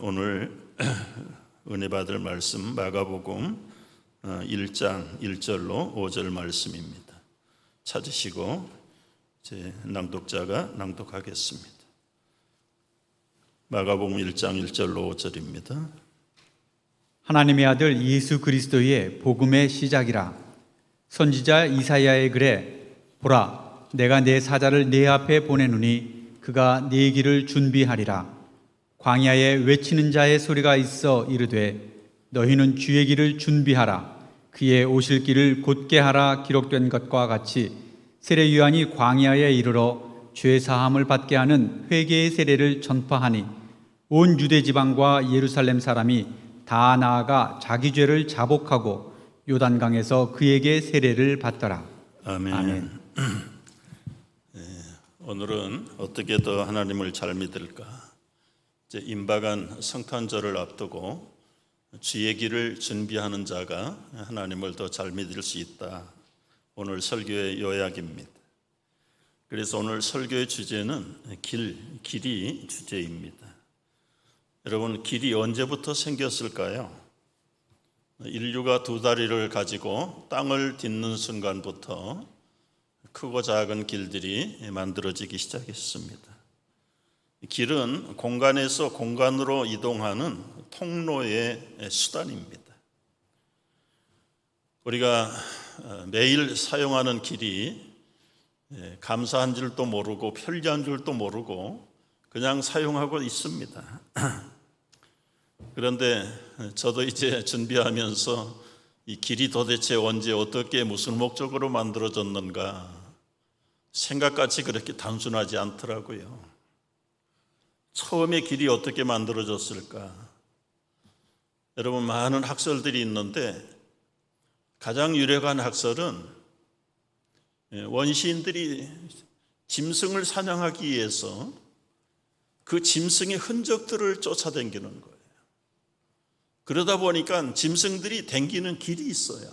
오늘 은혜 받을 말씀 마가복음 1장 1절로 5절 말씀입니다. 찾으시고 제 낭독자가 낭독하겠습니다. 마가복음 1장 1절로 5절입니다. 하나님의 아들 예수 그리스도의 복음의 시작이라. 선지자 이사야의 글에 보라, 내가 내 사자를 네 앞에 보내노니 그가 네 길을 준비하리라. 광야에 외치는 자의 소리가 있어 이르되 너희는 주의 길을 준비하라. 그의 오실 길을 곧게 하라. 기록된 것과 같이 세례 요한이 광야에 이르러 죄 사함을 받게 하는 회개의 세례를 전파하니 온 유대 지방과 예루살렘 사람이 다 나아가 자기 죄를 자복하고 요단강에서 그에게 세례를 받더라. 아멘. 아멘. 오늘은 어떻게 더 하나님을 잘 믿을까? 이제 임박한 성탄절을 앞두고 주의 길을 준비하는 자가 하나님을 더 잘 믿을 수 있다. 오늘 설교의 요약입니다. 그래서 오늘 설교의 주제는 길이 주제입니다. 여러분, 길이 언제부터 생겼을까요? 인류가 두 다리를 가지고 땅을 딛는 순간부터 크고 작은 길들이 만들어지기 시작했습니다. 길은 공간에서 공간으로 이동하는 통로의 수단입니다. 우리가 매일 사용하는 길이 감사한 줄도 모르고 편리한 줄도 모르고 그냥 사용하고 있습니다. 그런데 저도 이제 준비하면서 이 길이 도대체 언제 어떻게 무슨 목적으로 만들어졌는가 생각같이 그렇게 단순하지 않더라고요. 처음에 길이 어떻게 만들어졌을까? 여러분, 많은 학설들이 있는데 가장 유력한 학설은 원시인들이 짐승을 사냥하기 위해서 그 짐승의 흔적들을 쫓아다니는 거예요. 그러다 보니까 짐승들이 다니는 길이 있어요.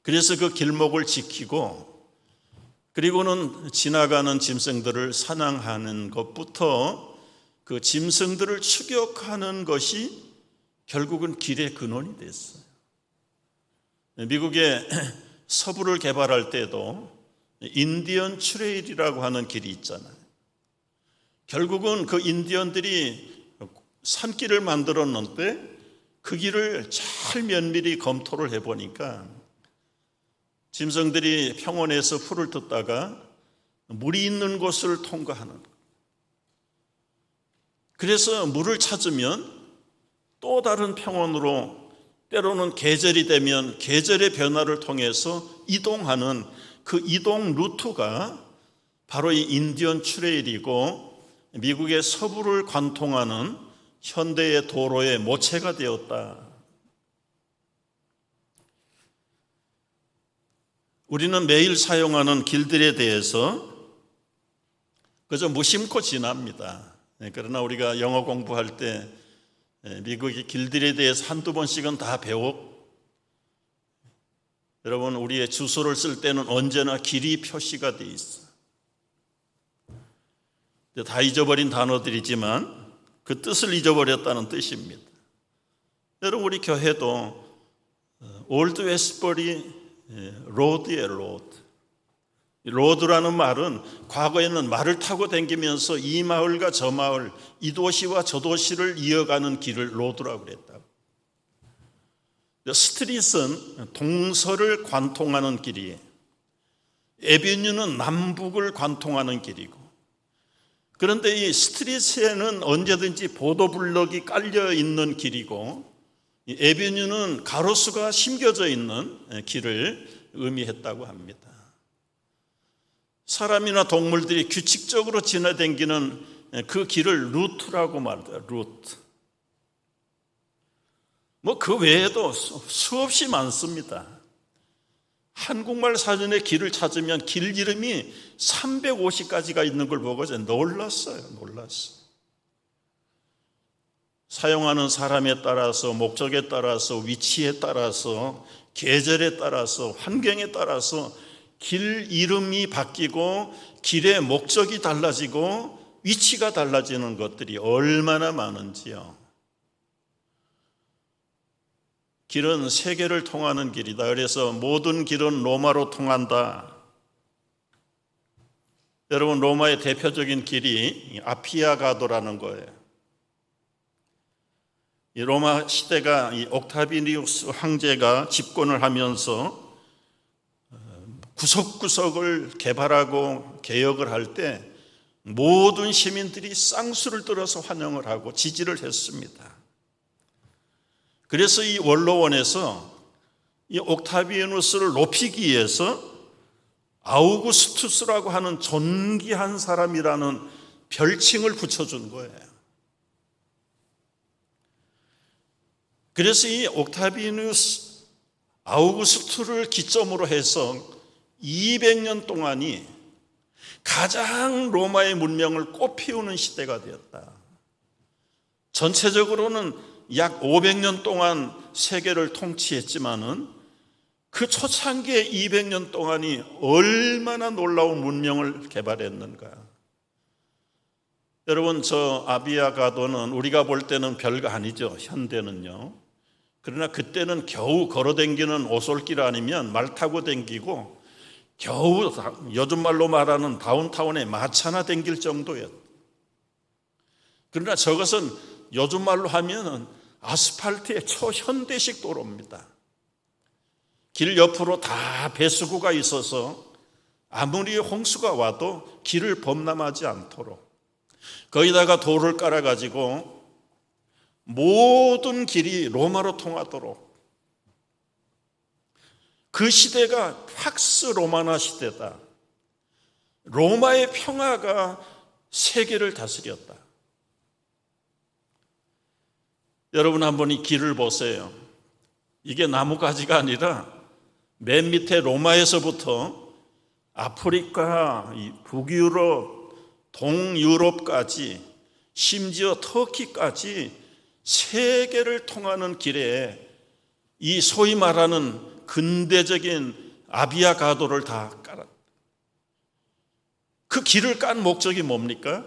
그래서 그 길목을 지키고 그리고는 지나가는 짐승들을 사냥하는 것부터 그 짐승들을 추격하는 것이 결국은 길의 근원이 됐어요. 미국의 서부를 개발할 때도 인디언 트레일이라고 하는 길이 있잖아요. 결국은 그 인디언들이 산길을 만들었는데 그 길을 잘 면밀히 검토를 해보니까 짐승들이 평원에서 풀을 듣다가 물이 있는 곳을 통과하는 거예요. 그래서 물을 찾으면 또 다른 평원으로 때로는 계절이 되면 계절의 변화를 통해서 이동하는 그 이동 루트가 바로 이 인디언 트레일이고 미국의 서부를 관통하는 현대의 도로의 모체가 되었다. 우리는 매일 사용하는 길들에 대해서 그저 무심코 지납니다. 그러나 우리가 영어 공부할 때 미국의 길들에 대해서 한두 번씩은 다 배웠고, 여러분, 우리의 주소를 쓸 때는 언제나 길이 표시가 돼 있어요. 다 잊어버린 단어들이지만 그 뜻을 잊어버렸다는 뜻입니다. 여러분, 우리 교회도 올드 웨스트버리 로드의 로드. 로드라는 말은 과거에는 말을 타고 다니면서 이 마을과 저 마을, 이 도시와 저 도시를 이어가는 길을 로드라고 그랬다고. 스트릿은 동서를 관통하는 길이에요. 에비뉴는 남북을 관통하는 길이고, 그런데 이 스트릿에는 언제든지 보도블럭이 깔려 있는 길이고, 이 에비뉴는 가로수가 심겨져 있는 길을 의미했다고 합니다. 사람이나 동물들이 규칙적으로 지나다니는 그 길을 루트라고 말해요. 루트. 그 외에도 수없이 많습니다. 한국말 사전에 길을 찾으면 길 이름이 350가지가 있는 걸 보고 놀랐어요. 사용하는 사람에 따라서, 목적에 따라서, 위치에 따라서, 계절에 따라서, 환경에 따라서 길 이름이 바뀌고 길의 목적이 달라지고 위치가 달라지는 것들이 얼마나 많은지요. 길은 세계를 통하는 길이다. 그래서 모든 길은 로마로 통한다. 여러분, 로마의 대표적인 길이 아피아 가도라는 거예요. 이 로마 시대가 이 옥타비니우스 황제가 집권을 하면서 구석구석을 개발하고 개혁을 할 때 모든 시민들이 쌍수를 들어서 환영을 하고 지지를 했습니다. 그래서 이 원로원에서 이 옥타비아누스를 높이기 위해서 아우구스투스라고 하는 존귀한 사람이라는 별칭을 붙여준 거예요. 그래서 이 옥타비아누스 아우구스투를 기점으로 해서 200년 동안이 가장 로마의 문명을 꽃피우는 시대가 되었다. 전체적으로는 약 500년 동안 세계를 통치했지만은 그 초창기의 200년 동안이 얼마나 놀라운 문명을 개발했는가. 여러분, 저 아비아 가도는 우리가 볼 때는 별거 아니죠. 현대는요. 그러나 그때는 겨우 걸어다니는 오솔길 아니면 말 타고 다니고 겨우 요즘 말로 말하는 다운타운에 마차나 다닐 정도였다. 그러나 저것은 요즘 말로 하면 아스팔트의 초현대식 도로입니다. 길 옆으로 다 배수구가 있어서 아무리 홍수가 와도 길을 범람하지 않도록 거기다가 돌을 깔아가지고 모든 길이 로마로 통하도록. 그 시대가 팍스 로마나 시대다. 로마의 평화가 세계를 다스렸다. 여러분, 한번 이 길을 보세요. 이게 나무가지가 아니라 맨 밑에 로마에서부터 아프리카, 북유럽, 동유럽까지 심지어 터키까지 세계를 통하는 길에 이 소위 말하는 근대적인 아비아 가도를 다 깔았다. 그 길을 깐 목적이 뭡니까?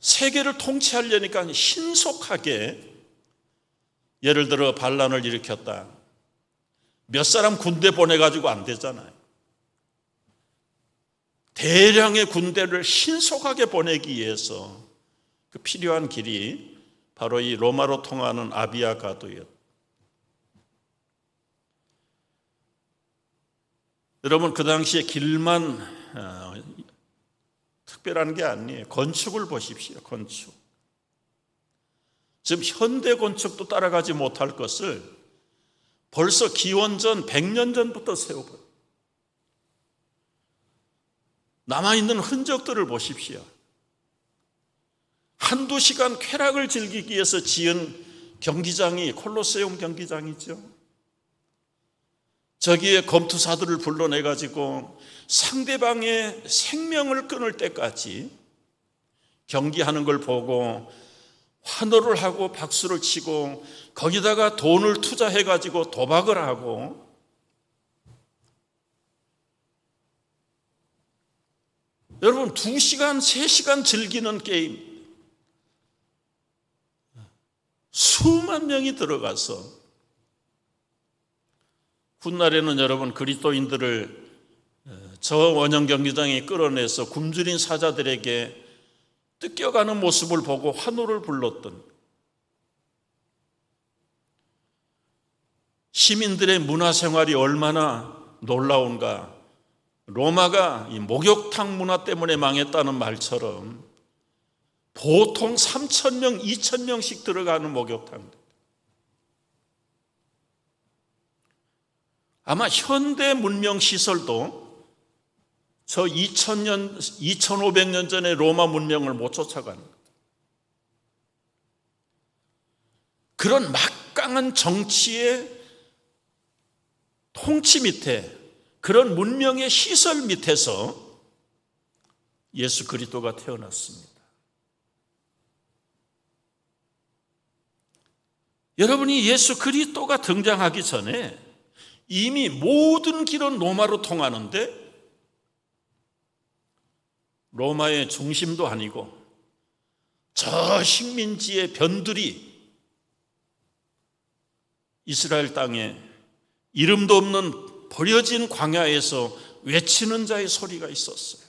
세계를 통치하려니까 신속하게, 예를 들어 반란을 일으켰다. 몇 사람 군대 보내가지고 안 되잖아요. 대량의 군대를 신속하게 보내기 위해서 그 필요한 길이 바로 이 로마로 통하는 아비아 가도였다. 여러분, 그 당시에 길만 특별한 게 아니에요. 건축을 보십시오. 건축. 지금 현대 건축도 따라가지 못할 것을 벌써 기원전 100년 전부터 세워버려요. 남아있는 흔적들을 보십시오. 한두 시간 쾌락을 즐기기 위해서 지은 경기장이 콜로세움 경기장이죠. 저기에 검투사들을 불러내가지고 상대방의 생명을 끊을 때까지 경기하는 걸 보고 환호를 하고 박수를 치고 거기다가 돈을 투자해가지고 도박을 하고, 여러분 2시간, 3시간 즐기는 게임, 수만 명이 들어가서 훗날에는 여러분 그리스도인들을 저 원형 경기장에 끌어내서 굶주린 사자들에게 뜯겨가는 모습을 보고 환호를 불렀던 시민들의 문화생활이 얼마나 놀라운가. 로마가 이 목욕탕 문화 때문에 망했다는 말처럼 보통 3,000명, 2,000명씩 들어가는 목욕탕. 아마 현대 문명 시설도 저 2000년, 2500년 전에 로마 문명을 못 쫓아가는 거예요. 그런 막강한 정치의 통치 밑에, 그런 문명의 시설 밑에서 예수 그리스도가 태어났습니다. 여러분이 예수 그리스도가 등장하기 전에 이미 모든 길은 로마로 통하는데 로마의 중심도 아니고 저 식민지의 변들이 이스라엘 땅에 이름도 없는 버려진 광야에서 외치는 자의 소리가 있었어요.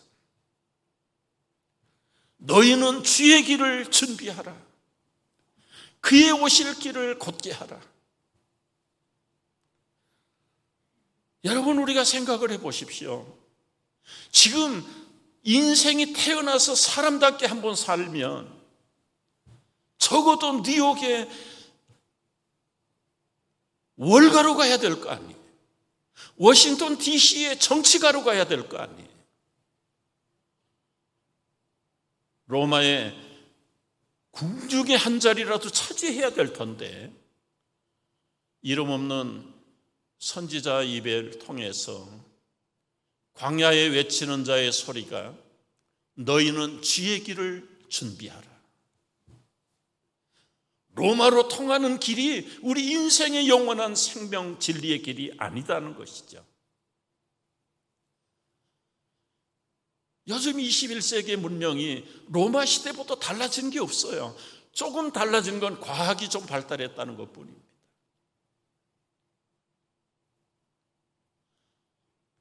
너희는 주의 길을 준비하라. 그의 오실 길을 곧게 하라. 여러분, 우리가 생각을 해보십시오. 지금 인생이 태어나서 사람답게 한번 살면 적어도 뉴욕에 월가로 가야 될 거 아니에요. 워싱턴 DC에 정치가로 가야 될 거 아니에요. 로마의 궁중의 한 자리라도 차지해야 될 텐데 이름 없는 선지자 입을 통해서 광야에 외치는 자의 소리가 너희는 주의 길을 준비하라. 로마로 통하는 길이 우리 인생의 영원한 생명 진리의 길이 아니다는 것이죠. 요즘 21세기의 문명이 로마 시대보다 달라진 게 없어요. 조금 달라진 건 과학이 좀 발달했다는 것뿐입니다.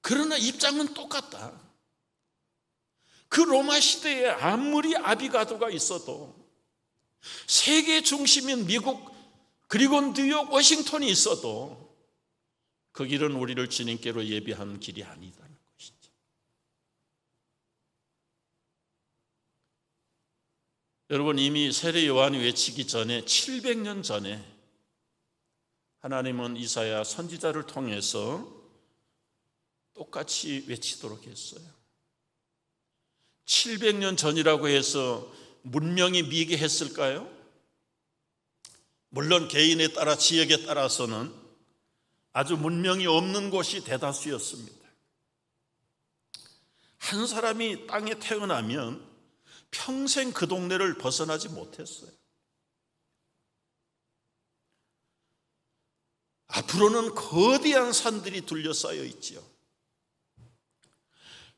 그러나 입장은 똑같다. 그 로마 시대에 아무리 아비가도가 있어도 세계 중심인 미국 그리고 뉴욕, 워싱턴이 있어도 그 길은 우리를 주님께로 예비한 길이 아니다는 것이죠. 여러분, 이미 세례 요한이 외치기 전에 700년 전에 하나님은 이사야 선지자를 통해서 똑같이 외치도록 했어요. 700년 전이라고 해서 문명이 미개했을까요? 물론 개인에 따라 지역에 따라서는 아주 문명이 없는 곳이 대다수였습니다. 한 사람이 땅에 태어나면 평생 그 동네를 벗어나지 못했어요. 앞으로는 거대한 산들이 둘러싸여 있지요.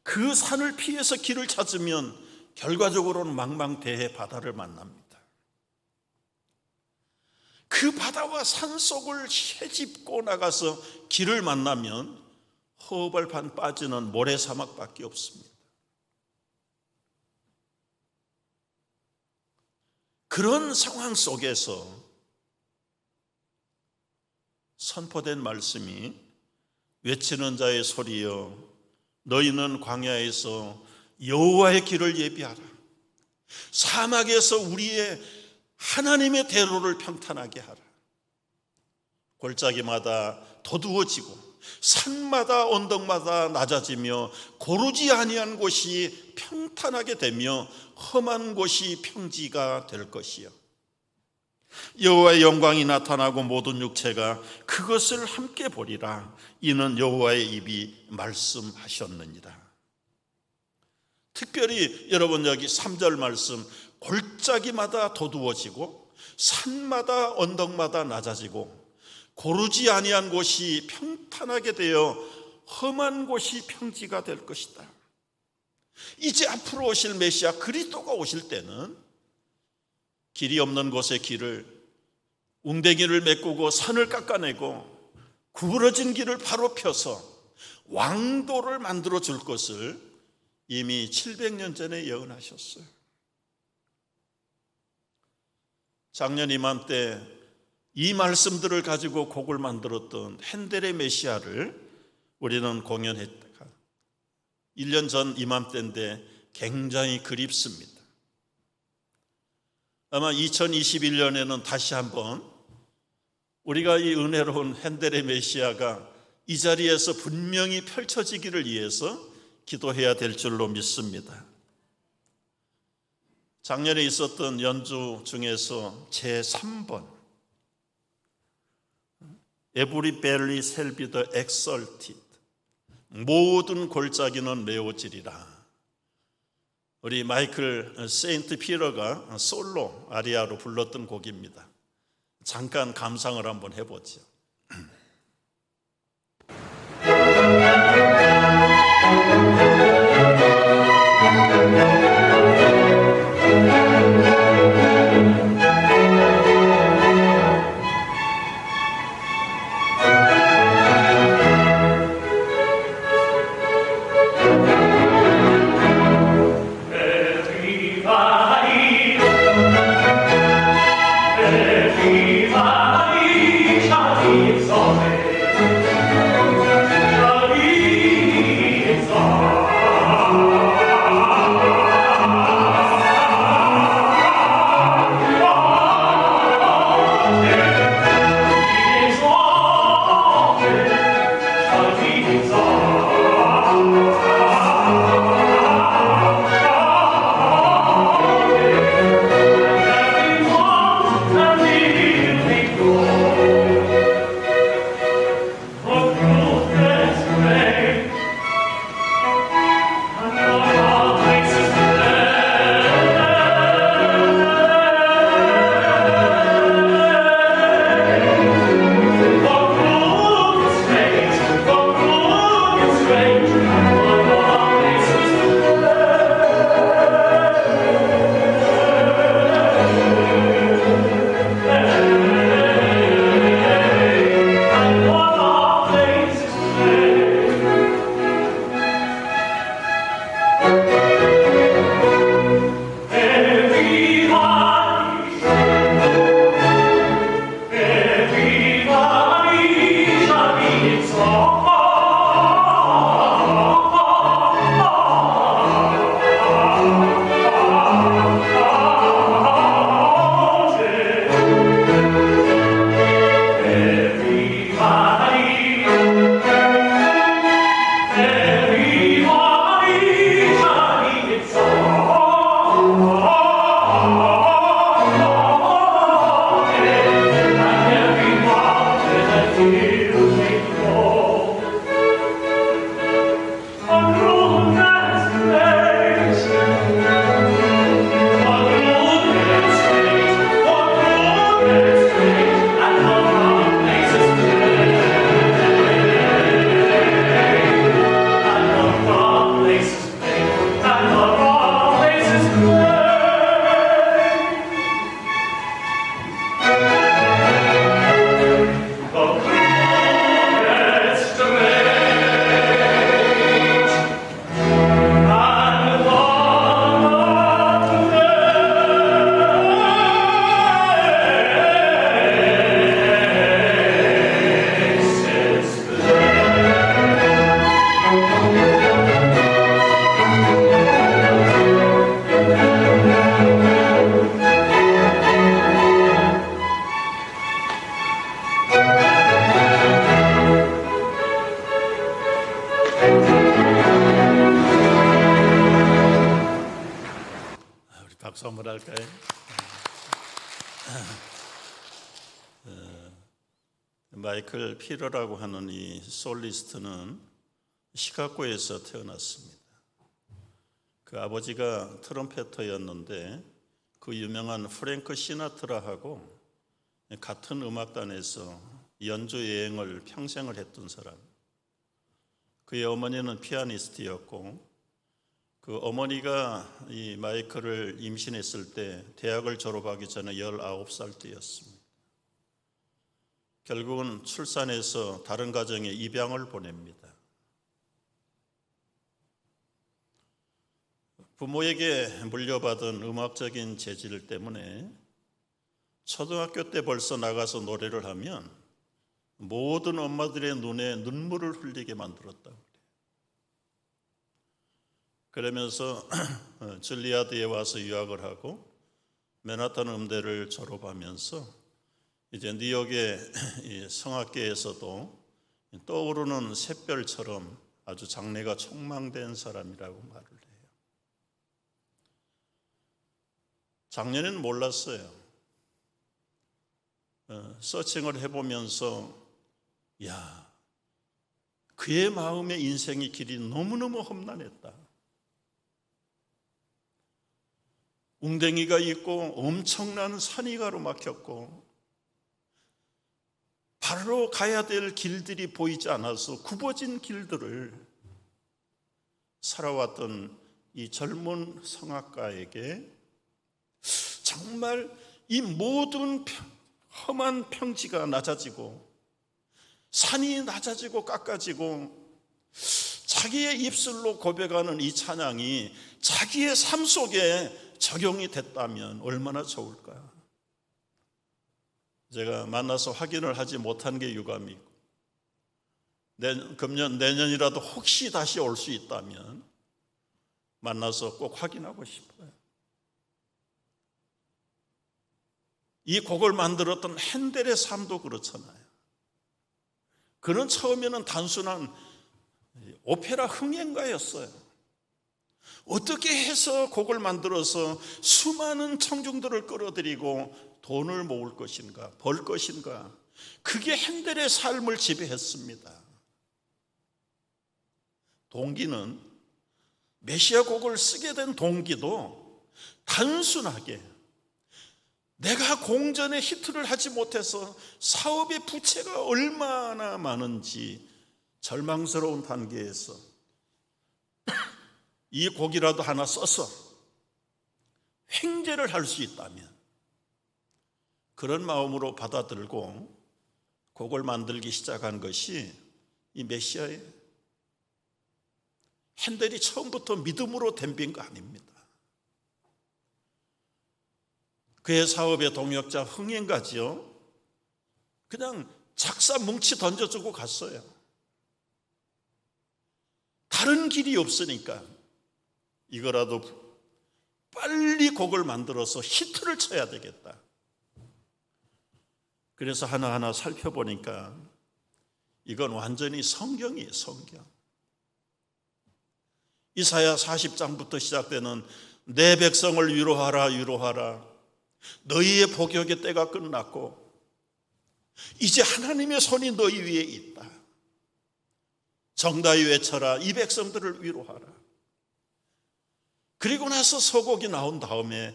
그 산을 피해서 길을 찾으면 결과적으로는 망망대해 바다를 만납니다. 그 바다와 산속을 헤집고 나가서 길을 만나면 허벌판 빠지는 모래사막밖에 없습니다. 그런 상황 속에서 선포된 말씀이 외치는 자의 소리여 너희는 광야에서 여호와의 길을 예비하라. 사막에서 우리의 하나님의 대로를 평탄하게 하라. 골짜기마다 더두어지고 산마다 언덕마다 낮아지며 고르지 아니한 곳이 평탄하게 되며 험한 곳이 평지가 될 것이요 여호와의 영광이 나타나고 모든 육체가 그것을 함께 보리라. 이는 여호와의 입이 말씀하셨느니라. 특별히 여러분 여기 3절 말씀, 골짜기마다 더두어지고 산마다 언덕마다 낮아지고 고르지 아니한 곳이 평탄하게 되어 험한 곳이 평지가 될 것이다. 이제 앞으로 오실 메시아 그리스도가 오실 때는 길이 없는 곳의 길을 웅덩이를 메꾸고 산을 깎아내고 구부러진 길을 바로 펴서 왕도를 만들어 줄 것을 이미 700년 전에 예언하셨어요. 작년 이맘때 이 말씀들을 가지고 곡을 만들었던 핸델의 메시아를 우리는 공연했다가 1년 전 이맘때인데 굉장히 그립습니다. 아마 2021년에는 다시 한번 우리가 이 은혜로운 핸델의 메시아가 이 자리에서 분명히 펼쳐지기를 위해서 기도해야 될 줄로 믿습니다. 작년에 있었던 연주 중에서 제3번 Every valley shall be the exalted, 모든 골짜기는 메워지리라. 우리 마이클 세인트 피러가 솔로 아리아로 불렀던 곡입니다. 잠깐 감상을 한번 해보죠. 박수 한번 할까요? 마이클 피러라고 하는 이 솔리스트는 시카고에서 태어났습니다. 그 아버지가 트럼펫터였는데 그 유명한 프랭크 시나트라하고 같은 음악단에서 연주 여행을 평생을 했던 사람. 그의 어머니는 피아니스트였고 그 어머니가 이 마이클을 임신했을 때 대학을 졸업하기 전에 19살 때였습니다. 결국은 출산해서 다른 가정에 입양을 보냅니다. 부모에게 물려받은 음악적인 재질 때문에 초등학교 때 벌써 나가서 노래를 하면 모든 엄마들의 눈에 눈물을 흘리게 만들었다고 그래요. 그러면서 줄리아드에 와서 유학을 하고 맨하탄 음대를 졸업하면서 이제 뉴욕의 성악계에서도 떠오르는 샛별처럼 아주 장래가 촉망된 사람이라고 말을 해요. 작년에는 몰랐어요. 서칭을 해보면서 그의 마음의 인생의 길이 너무너무 험난했다. 웅덩이가 있고 엄청난 산이 가로막혔고 바로 가야 될 길들이 보이지 않아서 굽어진 길들을 살아왔던 이 젊은 성악가에게 정말 이 모든 험한 평지가 낮아지고 산이 낮아지고 깎아지고 자기의 입술로 고백하는 이 찬양이 자기의 삶 속에 적용이 됐다면 얼마나 좋을까. 제가 만나서 확인을 하지 못한 게 유감이고 내년이라도 혹시 다시 올 수 있다면 만나서 꼭 확인하고 싶어요. 이 곡을 만들었던 핸델의 삶도 그렇잖아요. 그는 처음에는 단순한 오페라 흥행가였어요. 어떻게 해서 곡을 만들어서 수많은 청중들을 끌어들이고 돈을 모을 것인가, 벌 것인가, 그게 핸델의 삶을 지배했습니다. 동기는 메시아 곡을 쓰게 된 동기도 단순하게 내가 공전에 히트를 하지 못해서 사업의 부채가 얼마나 많은지 절망스러운 단계에서 이 곡이라도 하나 써서 횡재를 할 수 있다면 그런 마음으로 받아들고 곡을 만들기 시작한 것이 이 메시아예요. 핸델이 처음부터 믿음으로 덤빈 거 아닙니다. 그의 사업의 동역자 흥행가지요. 그냥 작사 뭉치 던져주고 갔어요. 다른 길이 없으니까 이거라도 빨리 곡을 만들어서 히트를 쳐야 되겠다. 그래서 하나하나 살펴보니까 이건 완전히 성경이에요. 성경. 이사야 40장부터 시작되는 내 백성을 위로하라 위로하라. 너희의 복역의 때가 끝났고 이제 하나님의 손이 너희 위에 있다. 정다이 외쳐라. 이 백성들을 위로하라. 그리고 나서 서곡이 나온 다음에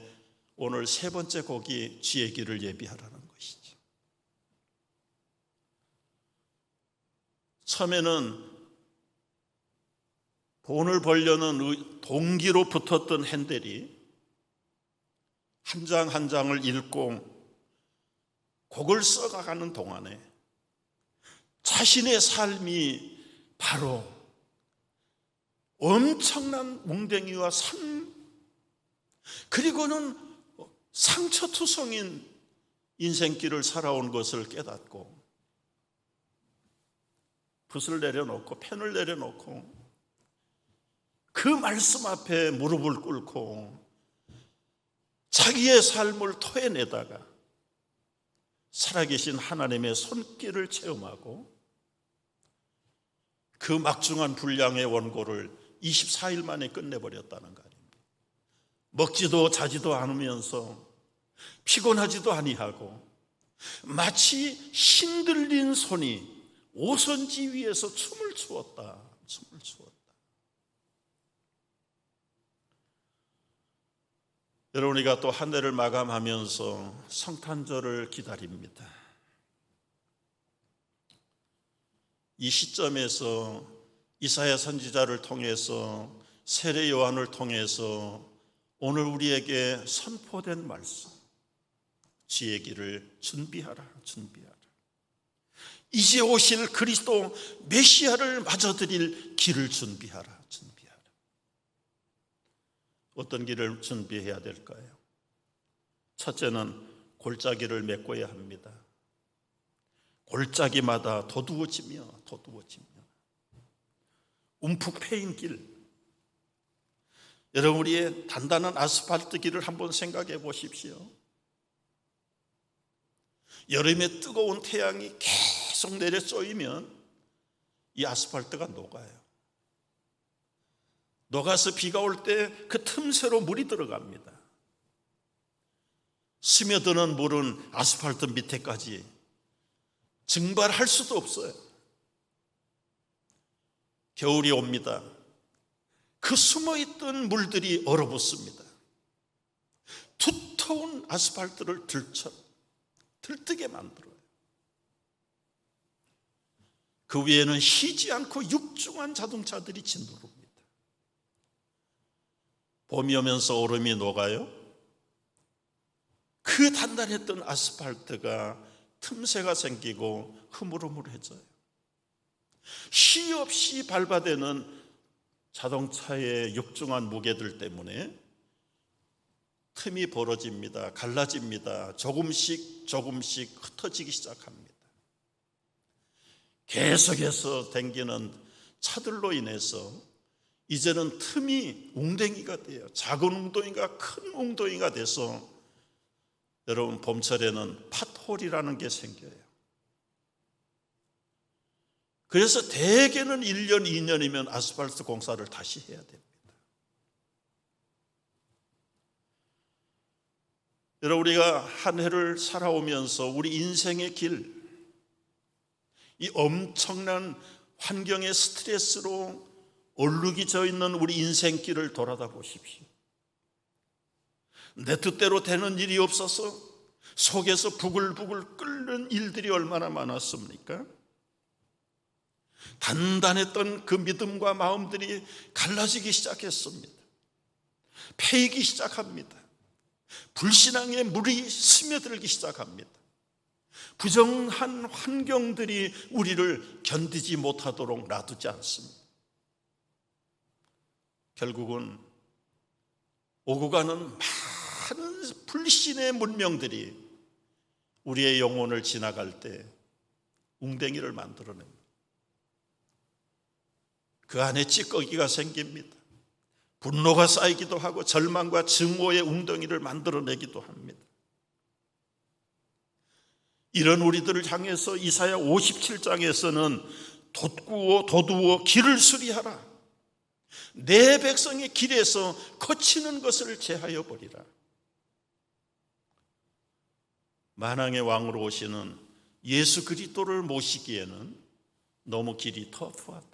오늘 세 번째 곡이 주의 길을 예비하라는 것이죠. 처음에는 돈을 벌려는 동기로 붙었던 핸델이 한 장 한 장을 읽고 곡을 써가는 동안에 자신의 삶이 바로 엄청난 웅덩이와 산, 그리고는 상처투성인 인생길을 살아온 것을 깨닫고 붓을 내려놓고 펜을 내려놓고 그 말씀 앞에 무릎을 꿇고 자기의 삶을 토해내다가 살아계신 하나님의 손길을 체험하고 그 막중한 분량의 원고를 24일 만에 끝내버렸다는 거 아닙니까? 먹지도 자지도 않으면서 피곤하지도 아니하고 마치 힘들린 손이 오선지 위에서 춤을 추었다. 여러분, 우리가 또 한 해를 마감하면서 성탄절을 기다립니다. 이 시점에서 이사야 선지자를 통해서 세례 요한을 통해서 오늘 우리에게 선포된 말씀, 지의 길을 준비하라. 이제 오실 그리스도 메시아를 맞아들일 길을 준비하라. 어떤 길을 준비해야 될까요? 첫째는 골짜기를 메꿔야 합니다. 골짜기마다 도두어지며 움푹 패인 길. 여러분, 우리의 단단한 아스팔트 길을 한번 생각해 보십시오. 여름에 뜨거운 태양이 계속 내려 쏘이면 이 아스팔트가 녹아요. 녹아서 비가 올 때 그 틈새로 물이 들어갑니다. 스며드는 물은 아스팔트 밑에까지 증발할 수도 없어요. 겨울이 옵니다. 그 숨어있던 물들이 얼어붙습니다. 두터운 아스팔트를 들뜨게 만들어요. 그 위에는 쉬지 않고 육중한 자동차들이 짓누릅니다. 봄이 오면서 얼음이 녹아요. 그 단단했던 아스팔트가 틈새가 생기고 흐물흐물해져요. 시 없이 밟아대는 자동차의 육중한 무게들 때문에 틈이 벌어집니다. 갈라집니다. 조금씩 흩어지기 시작합니다. 계속해서 댕기는 차들로 인해서 이제는 틈이 웅덩이가 돼요. 작은 웅덩이가 큰 웅덩이가 돼서 여러분, 봄철에는 팟홀이라는 게 생겨요. 그래서 대개는 1년, 2년이면 아스팔트 공사를 다시 해야 됩니다. 여러분, 우리가 한 해를 살아오면서 우리 인생의 길, 이 엄청난 환경의 스트레스로 얼룩이져 있는 우리 인생길을 돌아다 보십시오. 내 뜻대로 되는 일이 없어서 속에서 부글부글 끓는 일들이 얼마나 많았습니까? 단단했던 그 믿음과 마음들이 갈라지기 시작했습니다. 패이기 시작합니다. 불신앙의 물이 스며들기 시작합니다. 부정한 환경들이 우리를 견디지 못하도록 놔두지 않습니다. 결국은 오고 가는 많은 불신의 문명들이 우리의 영혼을 지나갈 때 웅덩이를 만들어냅니다. 그 안에 찌꺼기가 생깁니다. 분노가 쌓이기도 하고 절망과 증오의 웅덩이를 만들어내기도 합니다. 이런 우리들을 향해서 이사야 57장에서는 도두어 길을 수리하라. 내 백성의 길에서 거치는 것을 제하여 버리라. 만왕의 왕으로 오시는 예수 그리스도를 모시기에는 너무 길이 터프하다.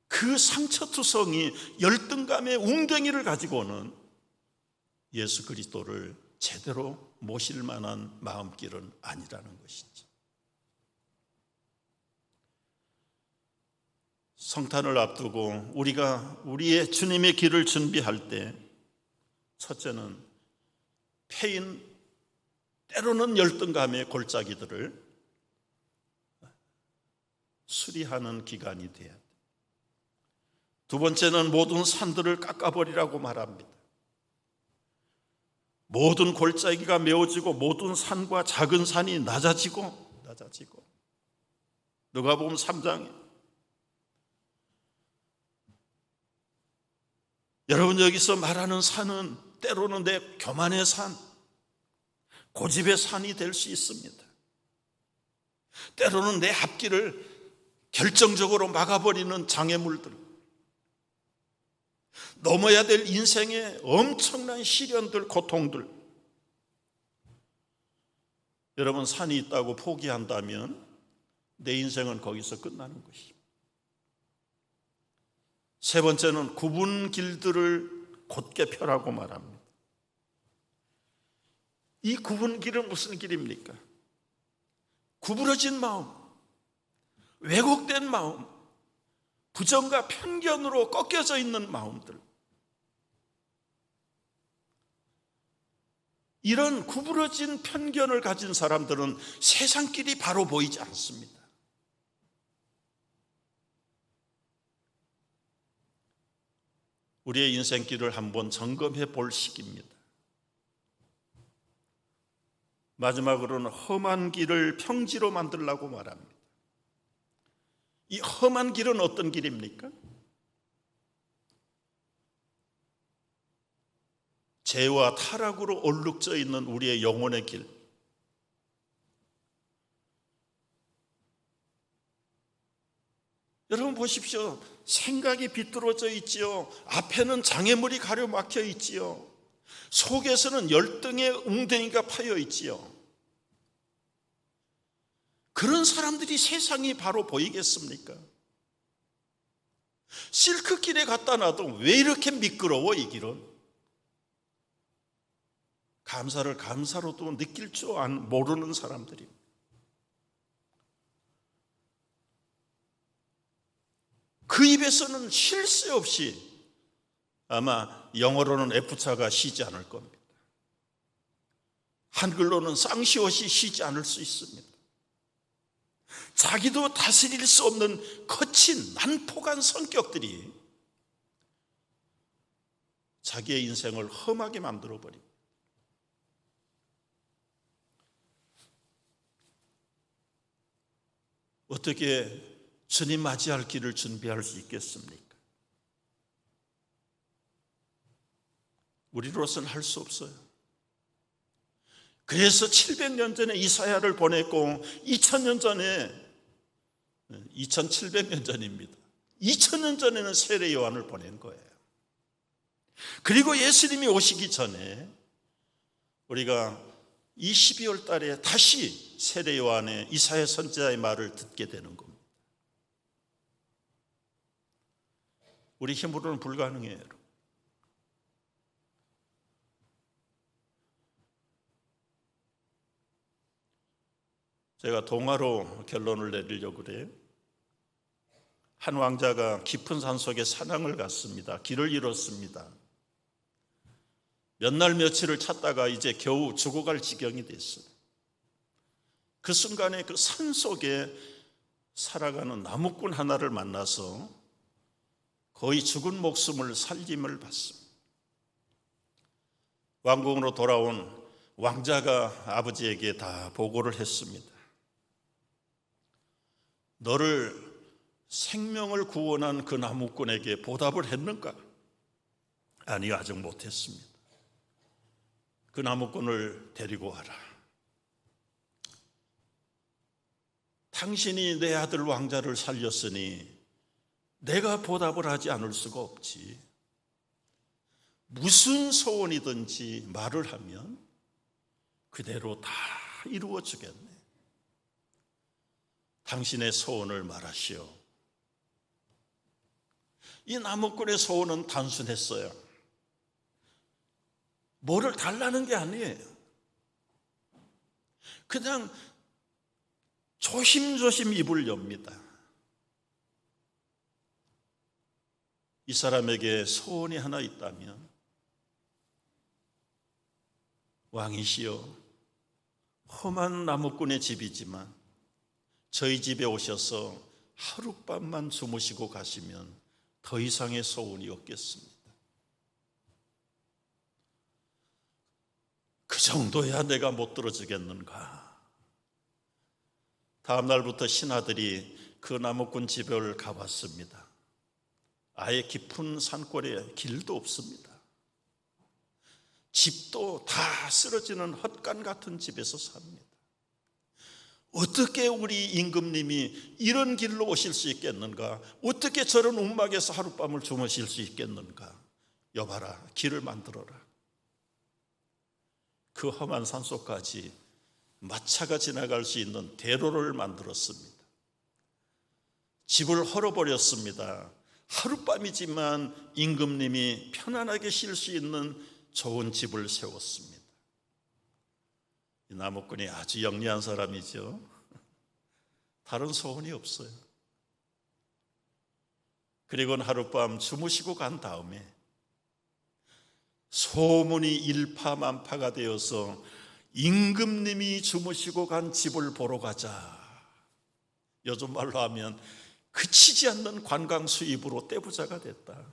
그 상처투성이 열등감의 웅덩이를 가지고는 예수 그리스도를 제대로 모실 만한 마음길은 아니라는 것이죠. 성탄을 앞두고 우리가 우리의 주님의 길을 준비할 때 첫째는 패인 때로는 열등감의 골짜기들을 수리하는 기간이 돼야 돼. 두 번째는 모든 산들을 깎아버리라고 말합니다. 모든 골짜기가 메워지고 모든 산과 작은 산이 낮아지고 누가복음 3장에 여러분, 여기서 말하는 산은 때로는 내 교만의 산, 고집의 산이 될 수 있습니다. 때로는 내 앞길을 결정적으로 막아버리는 장애물들, 넘어야 될 인생의 엄청난 시련들, 고통들. 여러분, 산이 있다고 포기한다면 내 인생은 거기서 끝나는 것입니다. 세 번째는 굽은 길들을 곧게 펴라고 말합니다. 이 굽은 길은 무슨 길입니까? 구부러진 마음, 왜곡된 마음, 부정과 편견으로 꺾여져 있는 마음들. 이런 구부러진 편견을 가진 사람들은 세상길이 바로 보이지 않습니다. 우리의 인생길을 한번 점검해 볼 시기입니다. 마지막으로는 험한 길을 평지로 만들라고 말합니다. 이 험한 길은 어떤 길입니까? 죄와 타락으로 얼룩져 있는 우리의 영혼의 길. 여러분 보십시오. 생각이 비뚤어져 있지요. 앞에는 장애물이 가려막혀 있지요. 속에서는 열등의 웅덩이가 파여 있지요. 그런 사람들이 세상이 바로 보이겠습니까? 실크길에 갖다 놔도 왜 이렇게 미끄러워 이 길은? 감사를 감사로도 느낄 줄 모르는 사람들이. 그 입에서는 쉴 새 없이 아마 영어로는 F자가 쉬지 않을 겁니다. 한글로는 쌍시옷이 쉬지 않을 수 있습니다. 자기도 다스릴 수 없는 거친 난폭한 성격들이 자기의 인생을 험하게 만들어버립니다. 어떻게 주님 맞이할 길을 준비할 수 있겠습니까? 우리로서는 할 수 없어요. 그래서 700년 전에 이사야를 보냈고 2000년 전에 2700년 전입니다. 2000년 전에는 세례 요한을 보낸 거예요. 그리고 예수님이 오시기 전에 우리가 이 12월 달에 다시 세례 요한의 이사야 선지자의 말을 듣게 되는 겁니다. 우리 힘으로는 불가능해요. 제가 동화로 결론을 내리려고 그래요. 한 왕자가 깊은 산속에 사냥을 갔습니다. 길을 잃었습니다. 몇 날 며칠을 찾다가 이제 겨우 죽어갈 지경이 됐어요. 그 순간에 그 산속에 살아가는 나무꾼 하나를 만나서 거의 죽은 목숨을 살림을 받습니다. 왕궁으로 돌아온 왕자가 아버지에게 다 보고를 했습니다. 너를 생명을 구원한 그 나무꾼에게 보답을 했는가? 아니요, 아직 못했습니다. 그 나무꾼을 데리고 와라. 당신이 내 아들 왕자를 살렸으니 내가 보답을 하지 않을 수가 없지. 무슨 소원이든지 말을 하면 그대로 다 이루어 주겠네. 당신의 소원을 말하시오. 이 나무꾼의 소원은 단순했어요. 뭐를 달라는 게 아니에요. 그냥 조심조심 입을 엽니다. 이 사람에게 소원이 하나 있다면, 왕이시여, 험한 나무꾼의 집이지만 저희 집에 오셔서 하룻밤만 주무시고 가시면 더 이상의 소원이 없겠습니다. 그 정도야 내가 못 들어주겠는가. 다음 날부터 신하들이 그 나무꾼 집을 가봤습니다. 아예 깊은 산골에 길도 없습니다. 집도 다 쓰러지는 헛간 같은 집에서 삽니다. 어떻게 우리 임금님이 이런 길로 오실 수 있겠는가? 어떻게 저런 움막에서 하룻밤을 주무실 수 있겠는가? 여봐라, 길을 만들어라. 그 험한 산속까지 마차가 지나갈 수 있는 대로를 만들었습니다. 집을 헐어버렸습니다. 하룻밤이지만 임금님이 편안하게 쉴 수 있는 좋은 집을 세웠습니다. 이 나무꾼이 아주 영리한 사람이죠. 다른 소원이 없어요. 그리고는 하룻밤 주무시고 간 다음에 소문이 일파만파가 되어서 임금님이 주무시고 간 집을 보러 가자. 요즘 말로 하면 그치지 않는 관광 수입으로 떼부자가 됐다.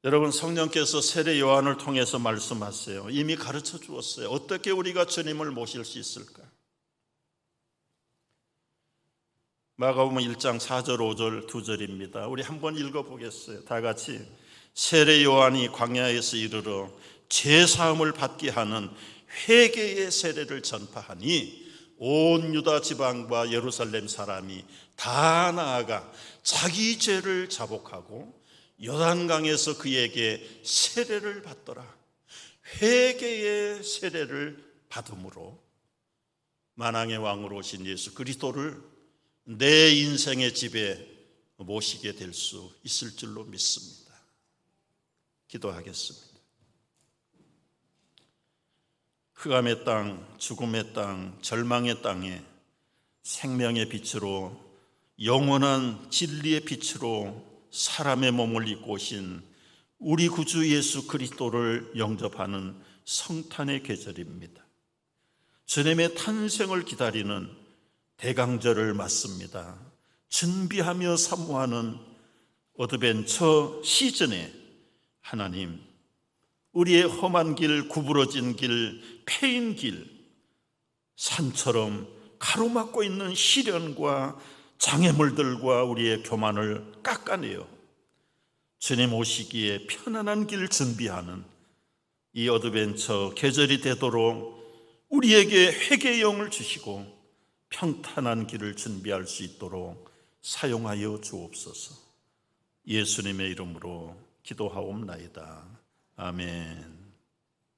여러분, 성령께서 세례 요한을 통해서 말씀하세요. 이미 가르쳐 주었어요. 어떻게 우리가 주님을 모실 수 있을까? 마가복음 1장 4절 5절 2절입니다. 우리 한번 읽어보겠어요. 다 같이. 세례 요한이 광야에서 이르러 죄사함을 받게 하는 회개의 세례를 전파하니 온 유다 지방과 예루살렘 사람이 다 나아가 자기 죄를 자복하고 요단강에서 그에게 세례를 받더라. 회개의 세례를 받음으로 만왕의 왕으로 오신 예수 그리스도를 내 인생의 집에 모시게 될 수 있을 줄로 믿습니다. 기도하겠습니다. 흑암의 땅, 죽음의 땅, 절망의 땅에 생명의 빛으로, 영원한 진리의 빛으로 사람의 몸을 입고 오신 우리 구주 예수 그리스도를 영접하는 성탄의 계절입니다. 주님의 탄생을 기다리는 대강절을 맞습니다. 준비하며 사모하는 어드벤처 시즌에 하나님, 우리의 험한 길, 구부러진 길, 패인 길, 산처럼 가로막고 있는 시련과 장애물들과 우리의 교만을 깎아내어 주님 오시기에 편안한 길 준비하는 이 어드벤처 계절이 되도록 우리에게 회개의 영을 주시고 평탄한 길을 준비할 수 있도록 사용하여 주옵소서. 예수님의 이름으로 기도하옵나이다. 아멘.